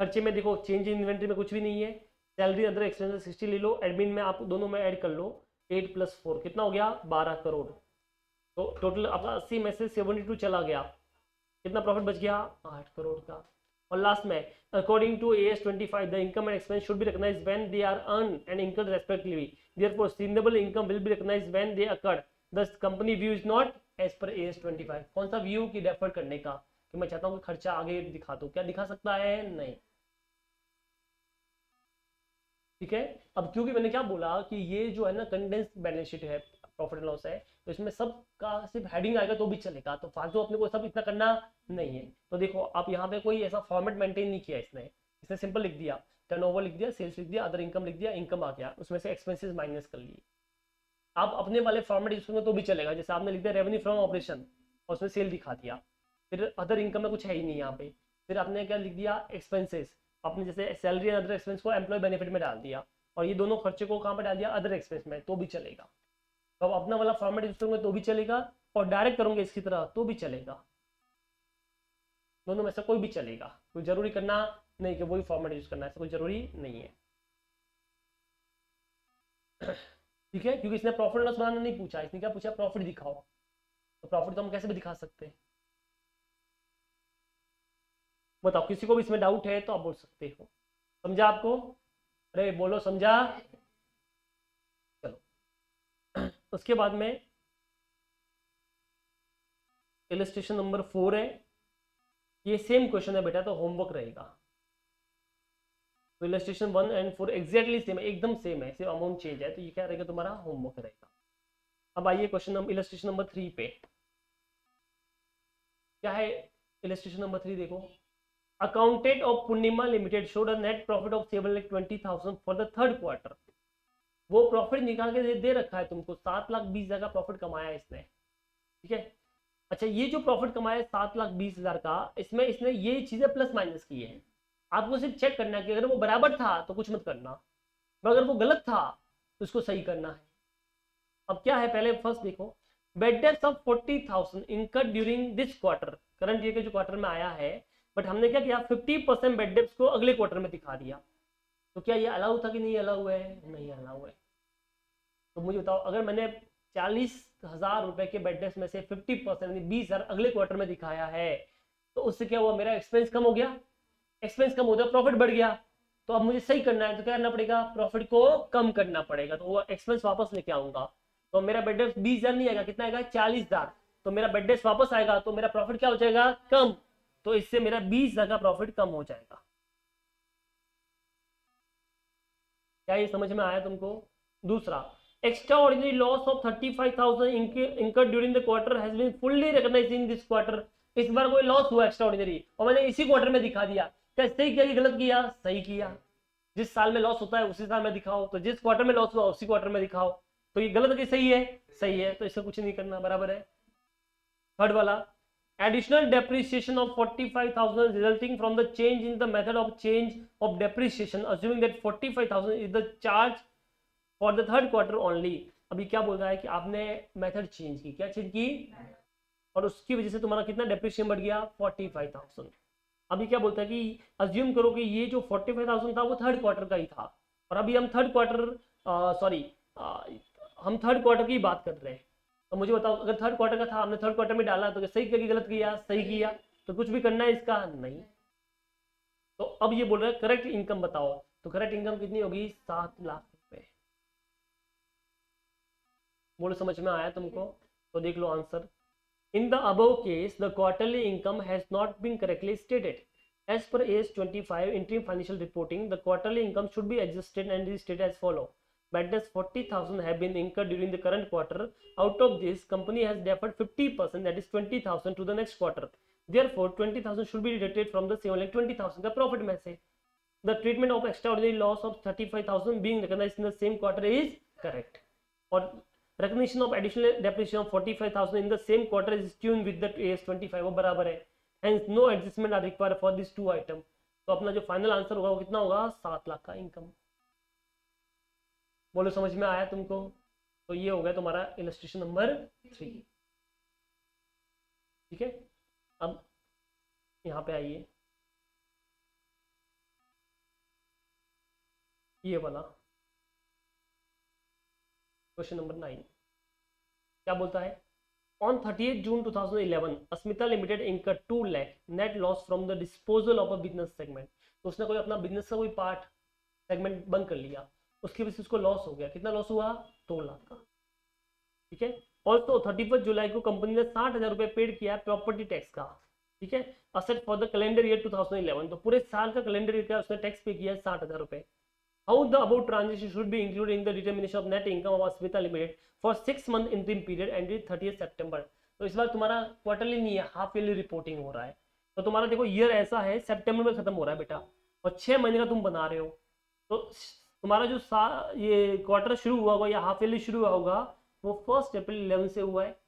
खर्चे में देखो चेंज इन इन्वेंट्री में कुछ भी नहीं है, सैलरी अदर एक्सपेंसेस 60 ले लो, एडमिन में आप दोनों में ऐड कर लो, 8 + 4 कितना हो गया? 12 करोड़। तो टोटल आपका 80 में से 72 चला गया, कितना प्रॉफिट बच गया? 8 करोड़ का। और लास्ट में according to AS 25 the income and expense should be recognised when they are earn and incurred respectively, therefore seasonable income will be recognised when they occurred, the company view is not as per AS 25। कौन सा व्यू की डेफर करने का? कि मैं चाहता हूँ कि खर्चा आगे दिखा दो, क्या दिखा सकता है? नहीं। ठीक है, अब क्योंकि मैंने क्या बोला कि ये जो है ना कंडेंस बैलेंस शीट है, प्रॉफिट एंड लॉस है, तो इसमें सब का सिर्फ हेडिंग आएगा तो भी चलेगा, तो फालतू अपने को सब इतना करना नहीं है। तो देखो आप यहाँ पे कोई ऐसा फॉर्मेट मेंटेन नहीं किया इसने, इसने सिंपल लिख दिया, टर्नओवर लिख दिया, सेल्स लिख दिया, अदर इनकम लिख दिया, इनकम आ गया, उसमें से एक्सपेंसेस माइनस कर लिए। आप अपने वाले फॉर्मेट यूज करोगे तो भी चलेगा, जैसे आपने लिख दिया रेवेन्यू फ्रॉम ऑपरेशन और उसमें सेल दिखा दिया, फिर अदर इनकम में कुछ है ही नहीं यहाँ पे, फिर आपने क्या लिख दिया? एक्सपेंसेस, आपने जैसे सैलरी एंड अदर एक्सपेंस को एम्प्लॉय बेनिफिट में डाल दिया, और ये दोनों खर्चे को कहाँ पर डाल दिया? अदर एक्सपेंस में, तो भी चलेगा। तो आप अपना वाला फॉर्मेट यूज करोगे तो भी चलेगा, और डायरेक्ट करोगे इसकी तरह तो भी चलेगा, दोनों में से कोई भी चलेगा, कोई जरूरी करना नहीं कि वही फॉर्मेट यूज करना है, ऐसा कोई जरूरी नहीं है। ठीक है, क्योंकि इसने प्रॉफिट लॉस बनाना नहीं पूछा, इसने क्या पूछा? प्रॉफिट दिखाओ, तो प्रॉफिट तो हम कैसे भी दिखा सकते हैं। बताओ किसी को भी इसमें डाउट है तो आप बोल सकते हो। समझा आपको? अरे बोलो समझा? चलो उसके बाद में इलस्ट्रेशन नंबर 4 है, ये सेम क्वेश्चन है बेटा, तो होमवर्क रहेगा। तो इलस्ट्रेशन 1 और 4 एग्जैक्टली सेम है, एकदम सेम है, सिर्फ अमाउंट चेंज है, तो ये क्या रहेगा? तुम्हारा होमवर्क रहेगा। अब आइए क्वेश्चन इलस्ट्रेशन नंबर 3 पे, क्या है इलस्ट्रेशन नंबर 3? देखो, accountant of Purnima limited showed a net profit of 7,20,000 for the third quarter. वो प्रॉफिट निकाल के दे रखा है तुमको, 7,20,000 का प्रॉफिट कमाया है इसने, ठीक है। अच्छा, ये जो प्रॉफिट कमाया है 7,20,000 का, इसमें इसने ये चीजें प्लस माइनस की है, आपको सिर्फ चेक करना है कि अगर वो बराबर था तो कुछ मत करना, अगर वो गलत था तो उसको सही करना है। अब क्या है, पहले फर्स्ट देखो, bed depth of 40,000 incurred during this quarter, current year के जो क्वार्टर में आया है, बट हमने क्या किया? 50% बेड डेप्थ को अगले क्वार्टर में दिखा दिया, तो क्या ये अलाउ था कि नहीं अलाउ है? नहीं अलाउ है। तो मुझे बताओ, अगर मैंने 40,000 रुपए के बेड डेप्थ में से 50% यानी 20,000 अगले क्वार्टर में दिखाया है, तो उससे क्या हुआ? मेरा एक्सपेंस कम हो गया, एक्सपेंस कम हो गया, प्रॉफिट बढ़ गया, तो अब मुझे सही करना है, तो क्या करना पड़ेगा? प्रॉफिट को कम करना पड़ेगा, तो वो एक्सपेंस वापस लेके आऊंगा, तो मेरा बेड डेप्थ 20,000 नहीं आएगा, कितना आएगा? 40,000, तो मेरा बेड डेप्थ वापस आएगा, तो मेरा प्रॉफिट क्या हो जाएगा? कम। तो इससे मेरा 20,000 का प्रॉफिट कम हो जाएगा। क्या ये समझ में आया तुमको? दूसरा, extraordinary loss of 35,000 incurred during the quarter has been fully recognised in this quarter. इस बार कोई लॉस हुआ एक्स्ट्रा ऑर्डिनरी और मैंने इसी क्वार्टर में दिखा दिया, क्या सही किया कि गलत किया? सही किया। जिस साल में लॉस होता है उसी साल में दिखाओ, तो जिस क्वार्टर में लॉस हुआ उसी क्वार्टर में दिखाओ। तो ये गलत कि सही है? सही है, तो इसका कुछ नहीं करना, बराबर है। थर्ड वाला, additional depreciation of 45,000 resulting from the change in the method of change of depreciation assuming that 45,000 is the charge for the third quarter only। अभी क्या बोल रहा है कि आपने मेथड चेंज की, क्या चेंज की, और उसकी वजह से तुम्हारा कितना डेप्रिसिएशन बढ़ गया? 45,000। अभी क्या बोलता है कि अज्यूम करो कि ये जो 45,000 था वो थर्ड क्वार्टर का ही था, और अभी हम थर्ड क्वार्टर हम थर्ड क्वार्टर की बात कर रहे हैं। तो मुझे बताओ, अगर थर्ड क्वार्टर का था, हमने थर्ड क्वार्टर में डाला, तो सही किया कि गलत किया? सही किया। तो कुछ भी करना है इसका? नहीं। तो अब ये बोल रहा है करेक्ट इनकम बताओ, तो करेक्ट इनकम कितनी होगी? 7 लाख रुपए। बोलो समझ में आया तुमको? तो देख लो answer. In the above case, the quarterly income has not been correctly stated. As per AS 25 interim financial reporting, the quarterly income should be adjusted and restated as follow. Badness 40,000 have been incurred during the current quarter. Out of this, company has deferred 50%, that is 20,000 to the next quarter. Therefore, 20,000 should be deducted from the same, like 20,000 का profit में से. The treatment of extraordinary loss of 35,000 being recognized in the same quarter is correct. और recognition of additional depreciation of 45,000 in the same quarter is tuned with the AS 25, वो बराबर है। Hence no adjustment are required for these two item। तो अपना जो फाइनल आंसर होगा वो कितना होगा? 7 लाख का इनकम। बोलो समझ में आया तुमको? तो ये हो गया तुम्हारा इलस्ट्रेशन नंबर 3। ठीक है, अब यहाँ पे आइए, ये वाला क्वेश्चन नंबर 9 क्या बोलता है? On 30th June 2011, Asmita limited incurred 2 lakh net loss from the disposal of a business segment. तो उसने कोई अपना बिजनेस का कोई पार्ट सेगमेंट बंद कर लिया, उसकी वजह से उसको लॉस हो गया। कितना लॉस हुआ? 2 लाख का। ठीक है। ऑल्सो 31 जुलाई को कंपनी ने 60,000 रुपए पेड किया प्रॉपर्टी टैक्स का। ठीक है, asset for the calendar year 2011। तो पूरे साल का कैलेंडर ईयर का उसने टैक्स पे किया 60,000 रुपए। How the above transaction should be included in the determination of net income of Asmita Limited for 6 month interim period ended 30th September। तो इस बार तुम्हारा क्वार्टरली नहीं है, हाफ ईयरली रिपोर्टिंग हो रहा है। तो तुम्हारा देखो ईयर ऐसा है, सितंबर में खत्म हो रहा है बेटा, और 6 महीने का तुम बना रहे हो। तो तुम्हारा जो ये क्वार्टर शुरू हुआ होगा या हाफ ईयरली शुरू हुआ होगा वो 1 अप्रैल 11 से हुआ है,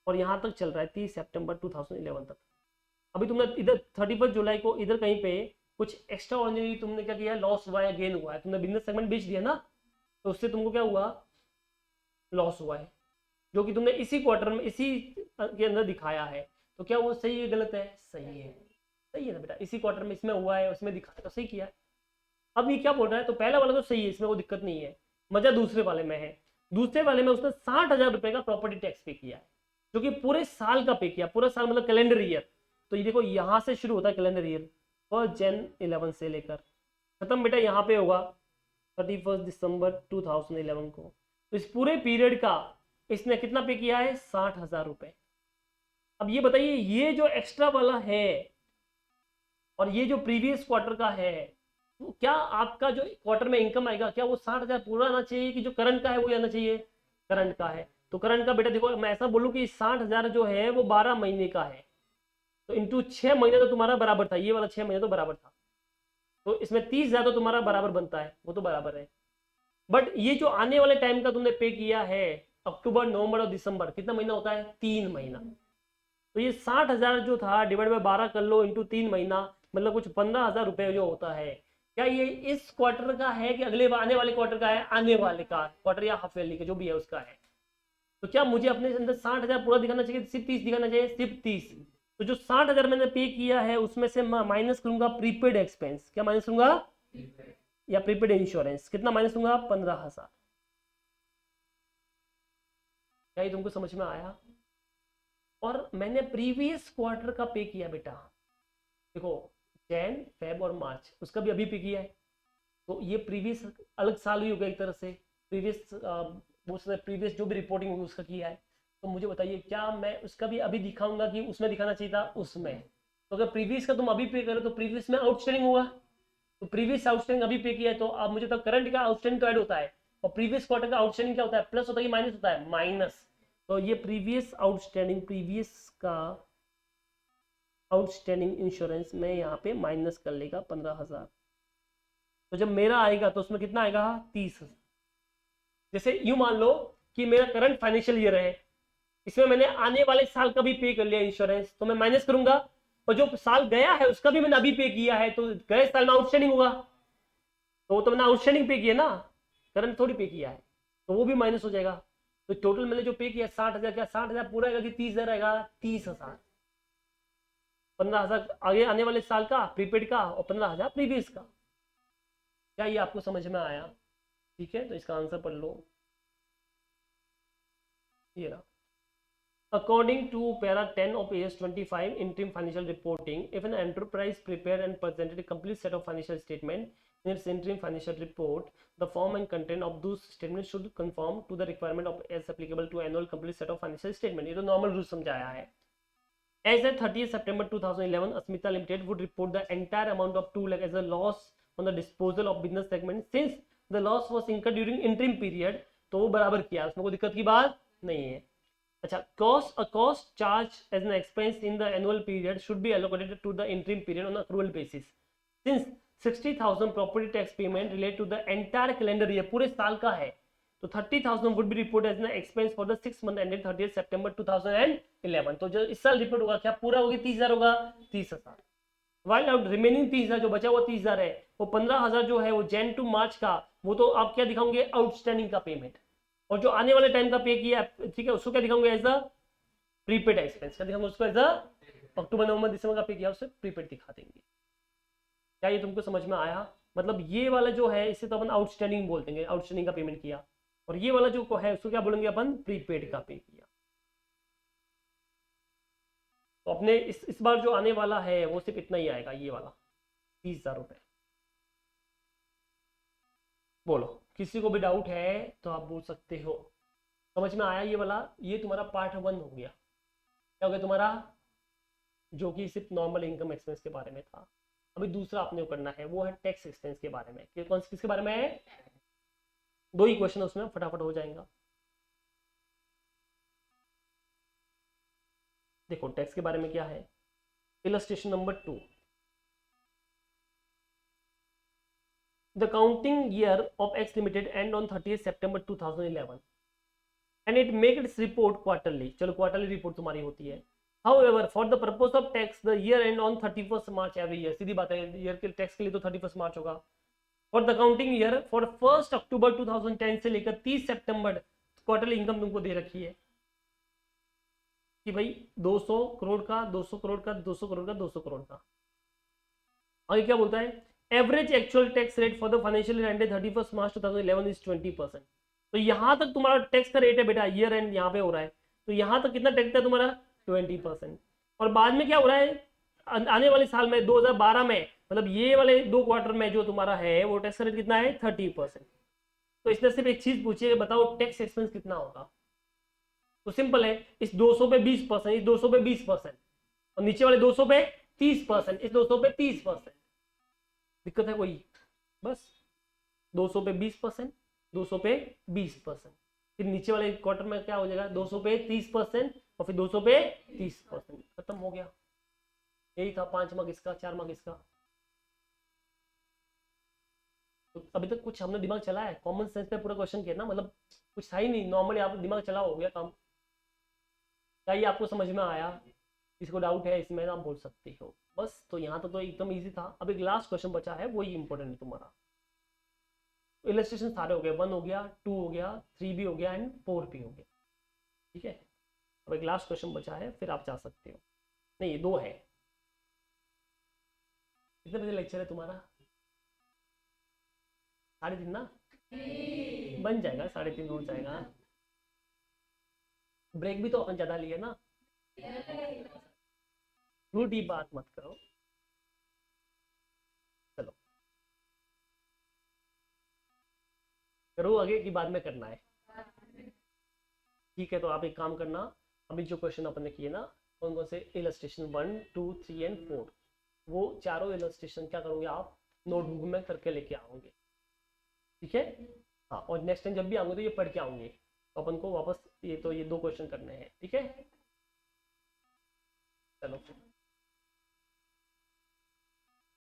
और यहाँ तक चल रहा है 30 सितंबर 2011 तक। अभी तुमने इधर 31 जुलाई को इधर कहीं पे कुछ एक्स्ट्रा ऑर्डिनरी तुमने क्या किया? लॉस हुआ है, गेन हुआ है, तुमने बिजनेस सेगमेंट बेच दिया ना, तो उससे तुमको क्या हुआ? लॉस हुआ है, जो कि तुमने इसी क्वार्टर में इसी के अंदर दिखाया है। तो क्या वो सही है गलत है? सही है। सही है ना बेटा, इसी क्वार्टर में इसमें हुआ है, उसमें दिखाया, तो सही किया है। अब ये क्या बोल रहा है? तो पहला वाला तो सही है, इसमें कोई दिक्कत नहीं है, मजा दूसरे वाले में है। दूसरे वाले में उसने 60,000 रुपए का प्रॉपर्टी टैक्स पे किया है, जो कि पूरे साल का पे किया, पूरा साल मतलब कैलेंडर ईयर। तो ये देखो यहाँ से शुरू होता है कैलेंडर ईयर 1 जन 11 से लेकर खत्म बेटा यहाँ पे होगा 31 दिसंबर 2011 को। तो इस पूरे पीरियड का इसने कितना पे किया है? 60,000 रुपए। अब ये बताइए, ये जो एक्स्ट्रा वाला है और ये जो प्रीवियस क्वार्टर का है, तो क्या आपका जो क्वार्टर में इनकम आएगा क्या वो 60,000 पूरा आना चाहिए कि जो करंट का है वो आना चाहिए? करंट का है। तो करंट का बेटा देखो, मैं ऐसा बोलूं कि 60,000 जो है वो 12 महीने का है, तो इंटू 6 महीने तो तुम्हारा बराबर था, ये वाला 6 महीने तो बराबर था, तो इसमें 30,000 तो तुम्हारा बराबर बनता है, वो तो बराबर है। बट ये जो आने वाले टाइम का तुमने पे किया है, अक्टूबर नवंबर और दिसंबर, कितना महीना होता है? 3 महीना। तो ये 60,000 जो था डिवाइड बाय 12 कर लो इंटू 3 महीना, मतलब कुछ 15,000 रुपए जो होता है। क्या ये इस क्वार्टर का है कि अगले आने वाले क्वार्टर का है? आने वाले का क्वार्टर या हाफ ईयरली का जो भी है उसका है। तो क्या मुझे अपने अंदर 60,000 पूरा दिखाना चाहिए? सिर्फ 30 दिखाना चाहिए, सिर्फ 30। तो जो 60,000 मैंने पे किया है उसमें से माइनस करूंगा प्रीपेड एक्सपेंस। क्या माइनस करूंगा? या प्रीपेड इंश्योरेंस। कितना माइनस करूंगा? 15,000। क्या ये तुमको समझ में आया? और मैंने प्रीवियस क्वार्टर का पे किया बेटा, देखो जैन फेब और मार्च, उसका भी अभी पे किया है। तो ये प्रीवियस अलग साल ही हो गया एक तरह से, प्रीवियस जो भी रिपोर्टिंग होगी उसका किया है। तो मुझे बताइए, क्या मैं उसका भी अभी दिखाऊंगा कि उसमें दिखाना चाहिए था? उसमें। तो अगर प्रीवियस का तुम अभी पे करो तो प्रीवियस में आउटस्टैंडिंग होगा, तो प्रीवियस आउटस्टैंडिंग अभी पे किया है तो अब मुझे तो करंट का आउटस्टैंडिंग तो ऐड होता है, और प्रीवियस क्वार्टर का आउटस्टैंडिंग क्या होता है, प्लस होता है कि माइनस होता है, माइनस। तो ये प्रीवियस आउटस्टैंडिंग, प्रीवियस का आउटस्टैंडिंग इंश्योरेंस में यहाँ पे माइनस कर लेगा 15,000। तो जब मेरा आएगा तो उसमें कितना आएगा, 30,000। जैसे यूं मान लो कि मेरा करंट फाइनेंशियल ईयर है, इसमें मैंने आने वाले साल का भी पे कर लिया इंश्योरेंस, तो मैं माइनस करूंगा, और जो साल गया है उसका भी मैंने अभी पे किया है, तो गए साल में आउटस्टैंडिंग होगा, तो वो तो मैंने आउटस्टैंडिंग पे किया ना, करंट थोड़ी पे किया है, तो वो भी माइनस हो जाएगा। तो टोटल मैंने जो पे किया 60,000, क्या 60,000 पूरा आएगा कि 30,000 आएगा, 30,000। 15,000 आगे आने वाले साल का प्रीपेड का, और 15,000 प्रीवियस का। क्या ये आपको समझ में आया? ठीक है, तो इसका आंसर पढ़ लो, ये रहा। According to para 10 of AS 25 interim financial reporting, if an enterprise prepared and presented a complete set of financial statement in its interim financial report, the form and content of those statements should conform to the requirement of as applicable to annual complete set of financial statement. ये तो normal रूल समझाया है। As at 30th September 2011, Asmita Limited would report the entire amount of 2 lakh as a loss on the disposal of business segment since the loss was incurred during interim period। तो वो बराबर किया, उसमें कोई दिक्कत की बात नहीं है। अच्छा, cost charged as an expense in the annual period should be allocated to the interim period on accrual basis. Since 60,000 property tax payment relate to the entire calendar year, पूरे साल का है, तो 30,000 would be reported as an expense for the 6 month ended 30th September 2011। तो जो इस साल रिपोर्ट होगा क्या पूरा होगी 30,000 होगा, 30,000। वाइल आउट रिमेनिंग 30,000 जो बचा हुआ 30,000 है, वो 15,000 जो है वो जैन टू मार्च का, वो तो आप क्या दिखाओगे, आउटस्टैंडिंग का पेमेंट, और जो आने वाले टाइम का पे किया, ठीक है, उसको क्या दिखाऊंगे, एज द प्रीपेड एक्सपेंस का दिखाऊंगे, उसको एज द अक्टूबर नवंबर दिसंबर का पे किया उसे प्रीपेड दिखा देंगे। क्या ये तुमको समझ में आया? मतलब ये वाला जो है इसे तो अपन आउटस्टैंडिंग बोल देंगे, आउटस्टैंडिंग का पेमेंट किया, और ये वाला जो है उसको क्या बोलेंगे अपन, प्रीपेड का पे किया। तो अपने इस बार जो आने वाला है वो सिर्फ इतना ही आएगा, ये वाला 30,000 रुपए। बोलो, किसी को भी डाउट है तो आप बोल सकते हो। समझ में आया ये वाला? ये तुम्हारा पार्ट 1 हो गया। क्या हो गया तुम्हारा, जो कि सिर्फ नॉर्मल इनकम एक्सपेंस के बारे में था। अभी दूसरा आपने को करना है, वो है टैक्स एक्सपेंस के बारे में। कौन किसके बारे में है? 2 ही क्वेश्चन उसमें, फटाफट हो जाएगा। देखो टैक्स के बारे में क्या है, illustration number 2। The counting year of X Limited end on 30th September 2011 and it make its report quarterly। चलो क्वार्टरली रिपोर्ट तुम्हारी होती है। However, for the purpose of tax, the year end on 31st March every year। सीधी बात है, ईयर के टैक्स के लिए तो 31st मार्च होगा। For the counting year, for 1st October 2010 से लेकर 30 सितंबर क्वार्टरली इनकम तुमको दे रखी है कि भाई 200 करोड़ का, 200 करोड़ का, 200 करोड़ का, 200 करोड़ का। आगे क्या बोलता है, average actual tax rate for the financial year ended 31st March 2011 is 20%। तो यहां तक तुम्हारा टैक्स का रेट है बेटा, ईयर एंड यहाँ पे हो रहा है, तो यहां तक कितना टैक्स है तुम्हारा, 20%। और बाद में क्या हो रहा है, आने वाले साल में 2012 में, मतलब ये वाले 2 क्वार्टर में जो तुम्हारा है वो टैक्स का रेट कितना है, 30%। तो इसने सिर्फ एक चीज पूछी है, बताओ टैक्स एक्सपेंस कितना होगा। तो सिंपल है, इस 200 पे 20%, इस 200 पे 20%, और नीचे वाले 200 पे 30%, इस 200 पे 30%। दिक्कत है कोई? बस 200 पे 20%, 200 पे 20%, फिर नीचे वाले क्वार्टर में क्या हो जाएगा, 200 पे 30% और फिर 200 पे 30%, खत्म हो गया। यही था 5 मार्क इसका, 4 मार्क इसका। तो अभी तक कुछ हमने दिमाग चलाया है, कॉमन सेंस पे पूरा क्वेश्चन किया ना, मतलब कुछ था ही नहीं, नॉर्मली आप दिमाग चला हो गया काम। क्या ये आपको समझ में आया? किसी को डाउट है इसमें आप बोल सकते हो। बस तो यहाँ तक तो एकदम इजी था। अब एक लास्ट क्वेश्चन बचा है, वही इंपॉर्टेंट है तुम्हारा। इलस्ट्रेशन सारे हो गए, 1 हो गया, 2 हो गया, 3 भी हो गया एंड 4 भी हो गया। ठीक है, अब एक लास्ट क्वेश्चन बचा है, फिर आप जा सकते हो। नहीं, ये 2 है। कितने बजे लेक्चर है तुम्हारा? 3:30 ना? बन जाएगा, 3:30 हो जाएगा। ब्रेक भी तो अपन ज्यादा लिए ना, झूठी बात मत करो। चलो करो आगे की, बाद में करना है। ठीक है, तो आप एक काम करना, अभी जो क्वेश्चन अपन ने किए ना, कौन कौन से इलस्ट्रेशन 1 2 3 एंड 4, वो चारों इलस्ट्रेशन क्या करोगे आप नोटबुक में करके लेके आओगे, ठीक है। हाँ, और नेक्स्ट टाइम जब भी आऊंगे तो ये पढ़ के आऊंगे, तो अपन को वापस ये 2 क्वेश्चन करने हैं, ठीक है। चलो।